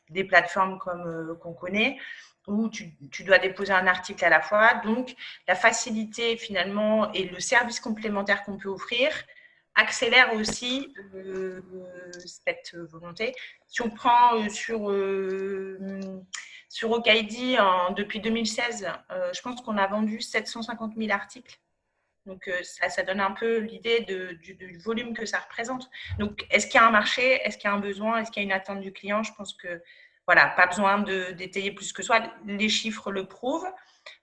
des plateformes comme qu'on connaît, où tu dois déposer un article à la fois. Donc, la facilité, finalement, et le service complémentaire qu'on peut offrir accélère aussi cette volonté. Si on prend sur Okaidi, depuis 2016, je pense qu'on a vendu 750 000 articles. Donc, ça donne un peu l'idée du volume que ça représente. Donc, est-ce qu'il y a un marché? Est-ce qu'il y a un besoin? Est-ce qu'il y a une attente du client? Je pense que, voilà, pas besoin de détailler plus que soi. Les chiffres le prouvent.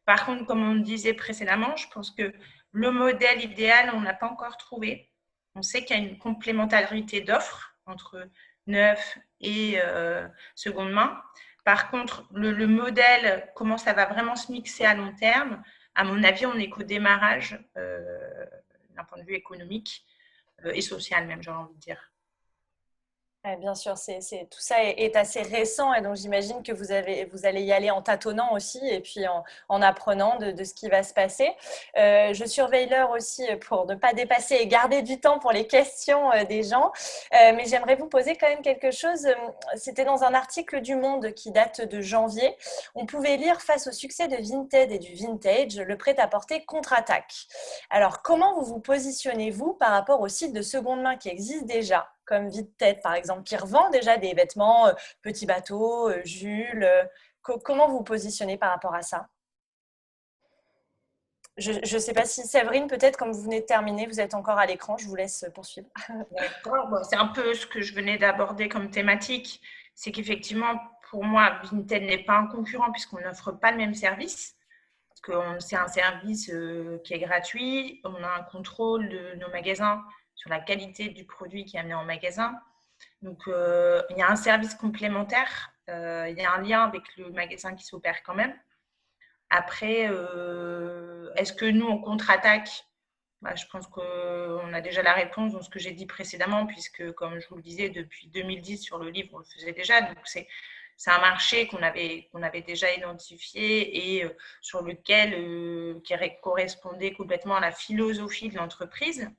Par contre, comme on le disait précédemment, je pense que le modèle idéal, on n'a pas encore trouvé. On sait qu'il y a une complémentarité d'offres entre neuf et seconde main. Par contre, le modèle, comment ça va vraiment se mixer à long terme, à mon avis, on n'est qu'au démarrage d'un point de vue économique et social même, j'ai envie de dire. Bien sûr, tout ça est assez récent et donc j'imagine que vous allez y aller en tâtonnant aussi et puis en apprenant de ce qui va se passer. Je surveille l'heure aussi pour ne pas dépasser et garder du temps pour les questions des gens. Mais j'aimerais vous poser quand même quelque chose. C'était dans un article du Monde qui date de janvier. On pouvait lire: face au succès de Vinted et du vintage, le prêt-à-porter contre-attaque. Alors, comment vous positionnez-vous par rapport aux sites de seconde main qui existent déjà, comme Vinted par exemple, qui revend déjà des vêtements Petit Bateau, Jules? Comment vous vous positionnez par rapport à ça? Je ne sais pas si Séverine, peut-être comme vous venez de terminer, vous êtes encore à l'écran, je vous laisse poursuivre. D'accord. Bon, c'est un peu ce que je venais d'aborder comme thématique. C'est qu'effectivement, pour moi, Vinted n'est pas un concurrent puisqu'on n'offre pas le même service. Parce que c'est un service qui est gratuit. On a un contrôle de nos magasins sur la qualité du produit qui est amené en magasin. Donc, il y a un service complémentaire. Il y a un lien avec le magasin qui s'opère quand même. Après, est-ce que nous, on contre-attaque? Bah, je pense qu'on a déjà la réponse dans ce que j'ai dit précédemment, puisque, comme je vous le disais, depuis 2010, sur le livre, on le faisait déjà. Donc, c'est un marché qu'on avait déjà identifié et sur lequel qui correspondait complètement à la philosophie de l'entreprise.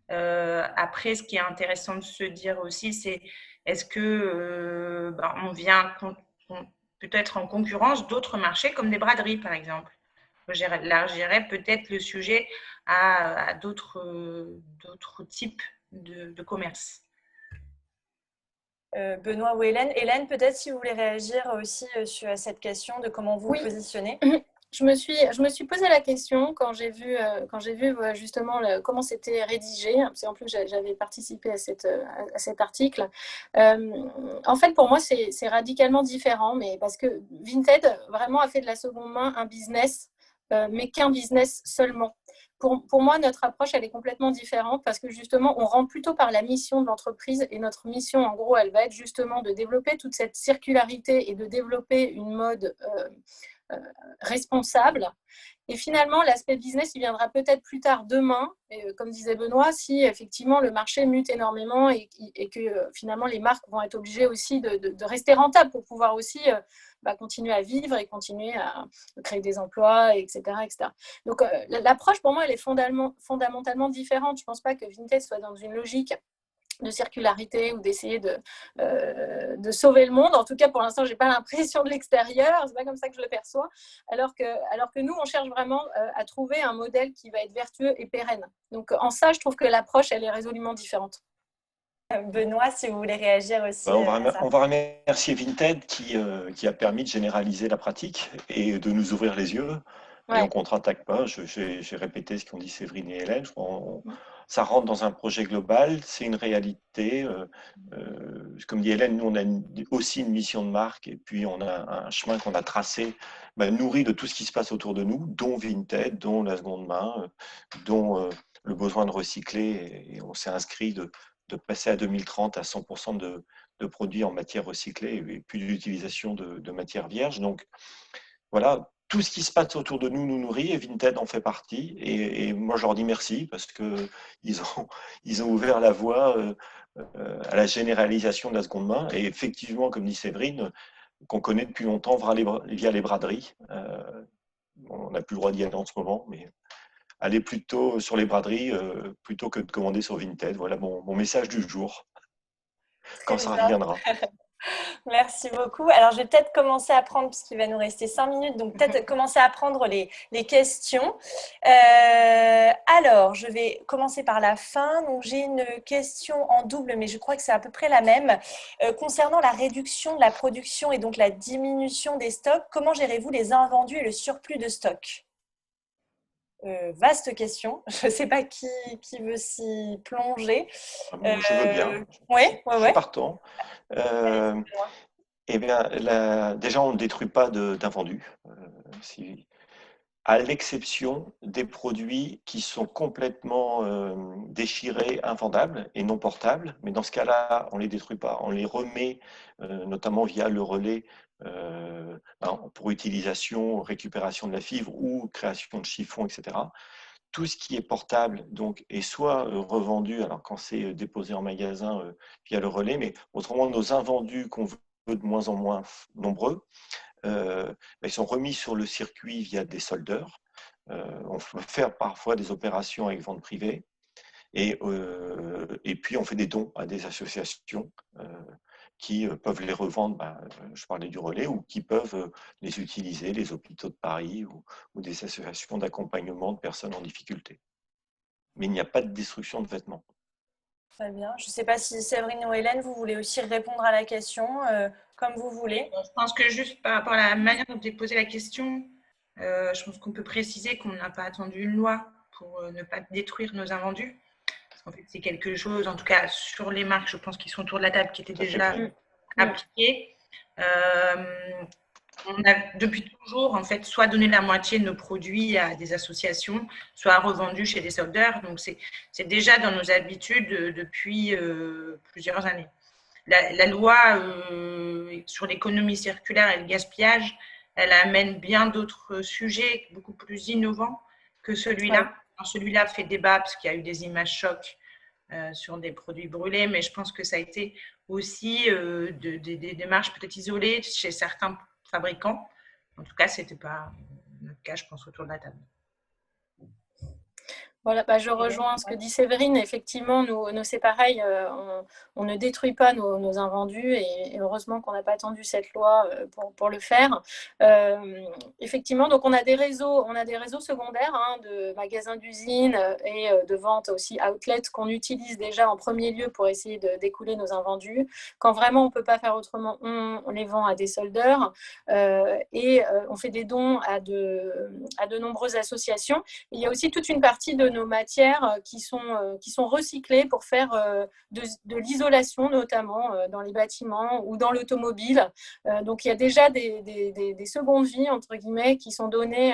Après, ce qui est intéressant de se dire aussi, c'est est-ce que on vient peut-être en concurrence d'autres marchés comme des braderies, par exemple. J'élargirais peut-être le sujet à d'autres types de commerce. Benoît ou Hélène. Hélène, peut-être si vous voulez réagir aussi sur cette question de comment vous vous positionnez. Je me suis posé la question quand j'ai vu justement comment c'était rédigé, parce qu'en plus j'avais participé à cet article. En fait, pour moi, c'est radicalement différent, mais parce que Vinted vraiment a fait de la seconde main un business, mais qu'un business seulement. Pour moi, notre approche, elle est complètement différente parce que justement, on rentre plutôt par la mission de l'entreprise et notre mission, en gros, elle va être justement de développer toute cette circularité et de développer une mode responsable. Et finalement, l'aspect business, il viendra peut-être plus tard demain, et, comme disait Benoît, si effectivement le marché mute énormément et que finalement les marques vont être obligées aussi de rester rentables pour pouvoir aussi continuer à vivre et continuer à créer des emplois, etc. etc. Donc l'approche pour moi, elle est fondamentalement différente. Je ne pense pas que Vinted soit dans une logique de circularité ou d'essayer de sauver le monde. En tout cas, pour l'instant, je n'ai pas l'impression de l'extérieur. Ce n'est pas comme ça que je le perçois. Alors que nous, on cherche vraiment à trouver un modèle qui va être vertueux et pérenne. Donc, en ça, je trouve que l'approche, elle est résolument différente. Benoît, si vous voulez réagir aussi. On va remercier Vinted qui a permis de généraliser la pratique et de nous ouvrir les yeux. Ouais. Et on ne contre-attaque pas. J'ai répété ce qu'ont dit Séverine et Hélène. Ça rentre dans un projet global, c'est une réalité. Comme dit Hélène, nous, on a aussi une mission de marque et puis on a un chemin qu'on a tracé, nourri de tout ce qui se passe autour de nous, dont Vinted, dont la seconde main, dont le besoin de recycler. Et on s'est inscrit de passer à 2030 à 100% de produits en matière recyclée et plus d'utilisation de matières vierges. Donc, voilà, tout ce qui se passe autour de nous nous nourrit et Vinted en fait partie. Et moi, je leur dis merci parce qu'ils ont ouvert la voie à la généralisation de la seconde main. Et effectivement, comme dit Séverine, qu'on connaît depuis longtemps via les braderies. On n'a plus le droit d'y aller en ce moment, mais aller plutôt sur les braderies plutôt que de commander sur Vinted. Voilà mon message du jour, quand ça reviendra. Merci beaucoup. Alors, je vais peut-être commencer à prendre, puisqu'il va nous rester 5 minutes, donc peut-être commencer à prendre les questions. Alors, je vais commencer par la fin. Donc, j'ai une question en double, mais je crois que c'est à peu près la même. Concernant la réduction de la production et donc la diminution des stocks, comment gérez-vous les invendus et le surplus de stock ? Vaste question. Je ne sais pas qui veut s'y plonger. Je veux bien. Je suis partant. Eh bien, déjà, on ne détruit pas d'invendus. À l'exception des produits qui sont complètement déchirés, invendables et non portables. Mais dans ce cas-là, on ne les détruit pas. On les remet, notamment via le relais, pour utilisation, récupération de la fibre ou création de chiffons, etc. Tout ce qui est portable donc, est soit revendu, alors quand c'est déposé en magasin via le relais, mais autrement, nos invendus qu'on veut de moins en moins nombreux, ils sont remis sur le circuit via des soldeurs. On peut faire parfois des opérations avec vente privée. Et puis, on fait des dons à des associations qui peuvent les revendre, je parlais du relais, ou qui peuvent les utiliser, les hôpitaux de Paris ou des associations d'accompagnement de personnes en difficulté. Mais il n'y a pas de destruction de vêtements. Très bien. Je ne sais pas si Séverine ou Hélène, vous voulez aussi répondre à la question comme vous voulez. Je pense que juste par rapport à la manière dont vous avez posé la question, Je pense qu'on peut préciser qu'on n'a pas attendu une loi pour ne pas détruire nos invendus. Parce qu'en fait, c'est quelque chose, en tout cas sur les marques, je pense qu'ils sont autour de la table, qui étaient déjà appliquées. On a depuis toujours, en fait, soit donné la moitié de nos produits à des associations, soit revendu chez des soldeurs. Donc, c'est déjà dans nos habitudes depuis plusieurs années. La loi sur l'économie circulaire et le gaspillage, elle amène bien d'autres sujets beaucoup plus innovants que celui-là. Ouais. Celui-là fait débat parce qu'il y a eu des images chocs sur des produits brûlés, mais je pense que ça a été aussi des démarches peut-être isolées chez certains fabricants. En tout cas, ce n'était pas notre cas, je pense, autour de la table. Voilà, je rejoins ce que dit Séverine. Effectivement, nous c'est pareil, on ne détruit pas nos invendus et heureusement qu'on n'a pas attendu cette loi pour le faire. Effectivement, donc on a des réseaux secondaires de magasins d'usines et de vente aussi outlet qu'on utilise déjà en premier lieu pour essayer d'écouler nos invendus. Quand vraiment on ne peut pas faire autrement, on les vend à des soldeurs et on fait des dons à de nombreuses associations. Il y a aussi toute une partie de nos matières qui sont recyclées pour faire de l'isolation, notamment dans les bâtiments ou dans l'automobile. Donc, il y a déjà des secondes vies, entre guillemets, qui sont données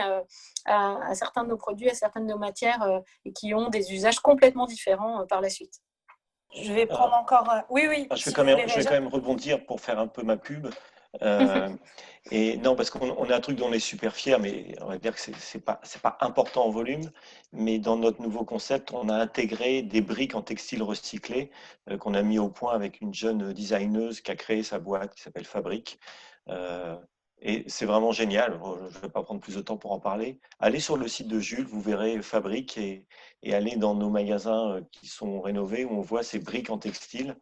à certains de nos produits, à certaines de nos matières et qui ont des usages complètement différents par la suite. Je vais prendre encore… Oui. Je vais quand même rebondir pour faire un peu ma pub. Et non, parce qu'on a un truc dont on est super fier, mais on va dire que c'est pas important en volume. Mais dans notre nouveau concept, on a intégré des briques en textile recyclé qu'on a mis au point avec une jeune designeuse qui a créé sa boîte qui s'appelle Fabrique. Et c'est vraiment génial. Je ne vais pas prendre plus de temps pour en parler. Allez sur le site de Jules, vous verrez Fabrique et allez dans nos magasins qui sont rénovés où on voit ces briques en textile.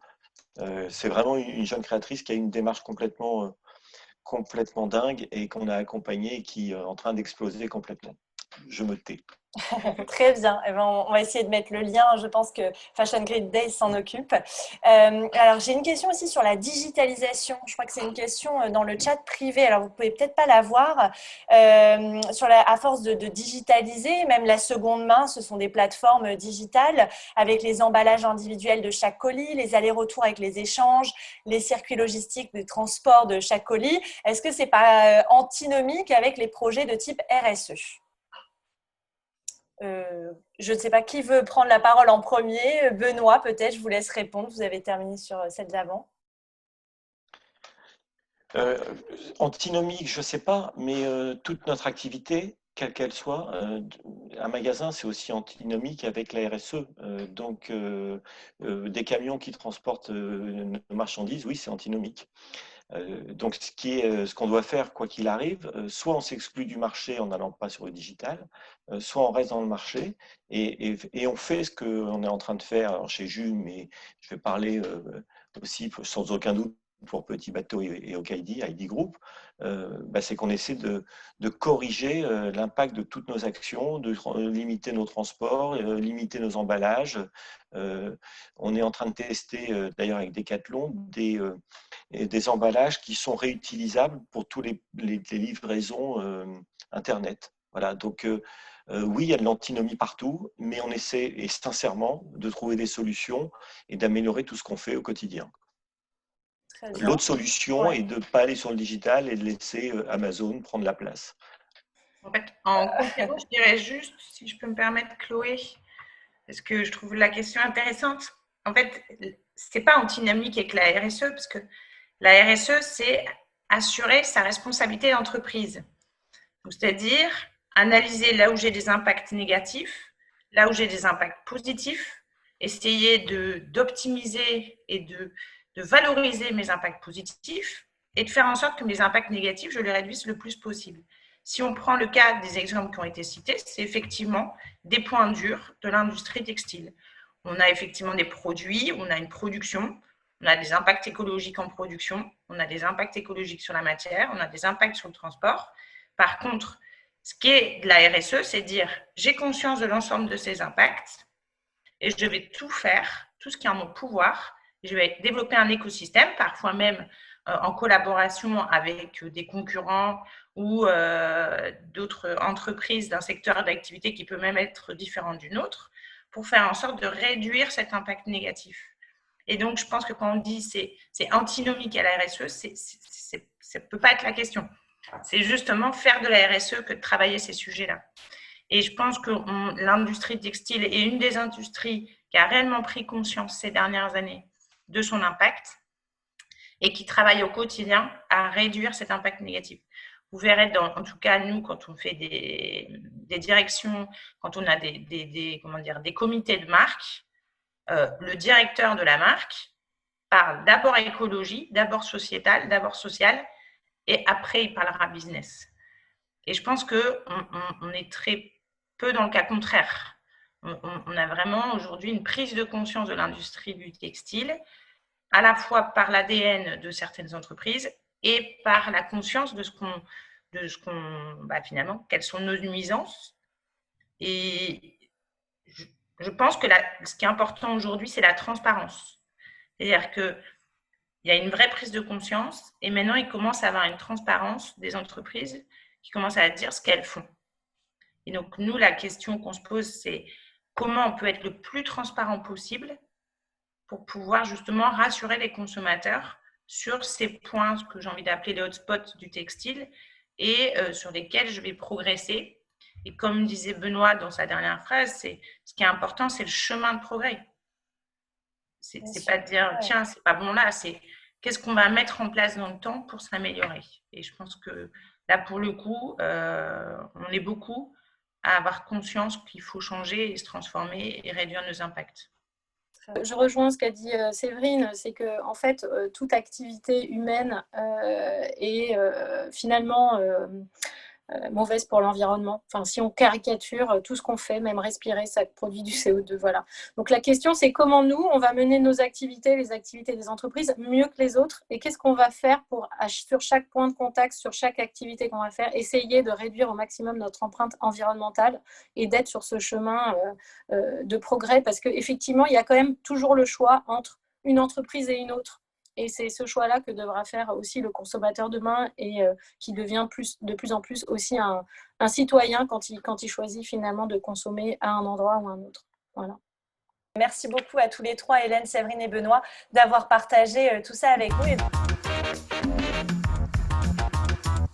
C'est vraiment une jeune créatrice qui a une démarche complètement dingue et qu'on a accompagnée et qui est en train d'exploser complètement. Je me tais. Très bien. Eh ben, on va essayer de mettre le lien. Je pense que Fashion Grid Day s'en occupe. Alors, j'ai une question aussi sur la digitalisation. Je crois que c'est une question dans le chat privé. Alors, vous pouvez peut-être pas la voir. À force de digitaliser, même la seconde main, ce sont des plateformes digitales avec les emballages individuels de chaque colis, les allers-retours avec les échanges, les circuits logistiques de transport de chaque colis. Est-ce que c'est pas antinomique avec les projets de type RSE ? Je ne sais pas qui veut prendre la parole en premier. Benoît, peut-être, je vous laisse répondre. Vous avez terminé sur celle d'avant. Antinomique, je ne sais pas, mais toute notre activité, quelle qu'elle soit, un magasin, c'est aussi antinomique avec la RSE. Donc, des camions qui transportent nos marchandises, oui, c'est antinomique. Donc, ce qu'on doit faire, quoi qu'il arrive, soit on s'exclut du marché en n'allant pas sur le digital, soit on reste dans le marché et on fait ce qu'on est en train de faire alors chez Jules, mais je vais parler aussi sans aucun doute pour Petit Bateau et Okaidi, ID Group, c'est qu'on essaie de corriger l'impact de toutes nos actions, de limiter nos transports, limiter nos emballages. On est en train de tester, d'ailleurs avec Decathlon, des emballages qui sont réutilisables pour tous les livraisons Internet. Voilà, donc oui, il y a de l'antinomie partout, mais on essaie, et sincèrement, de trouver des solutions et d'améliorer tout ce qu'on fait au quotidien. L'autre solution est de ne pas aller sur le digital et de laisser Amazon prendre la place. En fait, en complément, je dirais juste, si je peux me permettre, Chloé, parce que je trouve la question intéressante. En fait, ce n'est pas antinomique avec la RSE, parce que la RSE, c'est assurer sa responsabilité d'entreprise. C'est-à-dire analyser là où j'ai des impacts négatifs, là où j'ai des impacts positifs, essayer d'optimiser et de valoriser mes impacts positifs et de faire en sorte que mes impacts négatifs, je les réduise le plus possible. Si on prend le cas des exemples qui ont été cités, c'est effectivement des points durs de l'industrie textile. On a effectivement des produits, on a une production, on a des impacts écologiques en production, on a des impacts écologiques sur la matière, on a des impacts sur le transport. Par contre, ce qui est de la RSE, c'est dire j'ai conscience de l'ensemble de ces impacts et je vais tout faire, tout ce qui est en mon pouvoir. Je vais développer un écosystème, parfois même en collaboration avec des concurrents ou d'autres entreprises d'un secteur d'activité qui peut même être différent d'une autre, pour faire en sorte de réduire cet impact négatif. Et donc, je pense que quand on dit c'est antinomique à la RSE, ça ne peut pas être la question. C'est justement faire de la RSE que de travailler ces sujets-là. Et je pense que l'industrie textile est une des industries qui a réellement pris conscience ces dernières années de son impact et qui travaille au quotidien à réduire cet impact négatif. Vous verrez, en tout cas, nous, quand on fait des directions, quand on a des comités de marque, le directeur de la marque parle d'abord écologie, d'abord sociétal, d'abord social, et après, il parlera business. Et je pense qu'on est très peu dans le cas contraire. On a vraiment aujourd'hui une prise de conscience de l'industrie du textile, à la fois par l'ADN de certaines entreprises et par la conscience de finalement, quelles sont nos nuisances. Et je pense que ce qui est important aujourd'hui, c'est la transparence. C'est-à-dire qu'il y a une vraie prise de conscience et maintenant, il commence à avoir une transparence des entreprises qui commencent à dire ce qu'elles font. Et donc, nous, la question qu'on se pose, c'est comment on peut être le plus transparent possible pour pouvoir justement rassurer les consommateurs sur ces points que j'ai envie d'appeler les hotspots du textile et sur lesquels je vais progresser. Et comme disait Benoît dans sa dernière phrase, ce qui est important, c'est le chemin de progrès. C'est pas de dire, tiens, c'est pas bon là, c'est qu'est-ce qu'on va mettre en place dans le temps pour s'améliorer. Et je pense que là, pour le coup, on est beaucoup à avoir conscience qu'il faut changer et se transformer et réduire nos impacts. Je rejoins ce qu'a dit Séverine, c'est que en fait, toute activité humaine est finalement mauvaise pour l'environnement. Enfin, si on caricature tout ce qu'on fait, même respirer, ça produit du CO2. Voilà. Donc la question, c'est comment nous, on va mener nos activités, les activités des entreprises, mieux que les autres, et qu'est-ce qu'on va faire pour, sur chaque point de contact, sur chaque activité qu'on va faire, essayer de réduire au maximum notre empreinte environnementale et d'être sur ce chemin de progrès, parce qu'effectivement, il y a quand même toujours le choix entre une entreprise et une autre. Et c'est ce choix-là que devra faire aussi le consommateur demain et qui devient de plus en plus aussi un citoyen quand il choisit finalement de consommer à un endroit ou à un autre. Voilà. Merci beaucoup à tous les trois, Hélène, Séverine et Benoît, d'avoir partagé tout ça avec nous.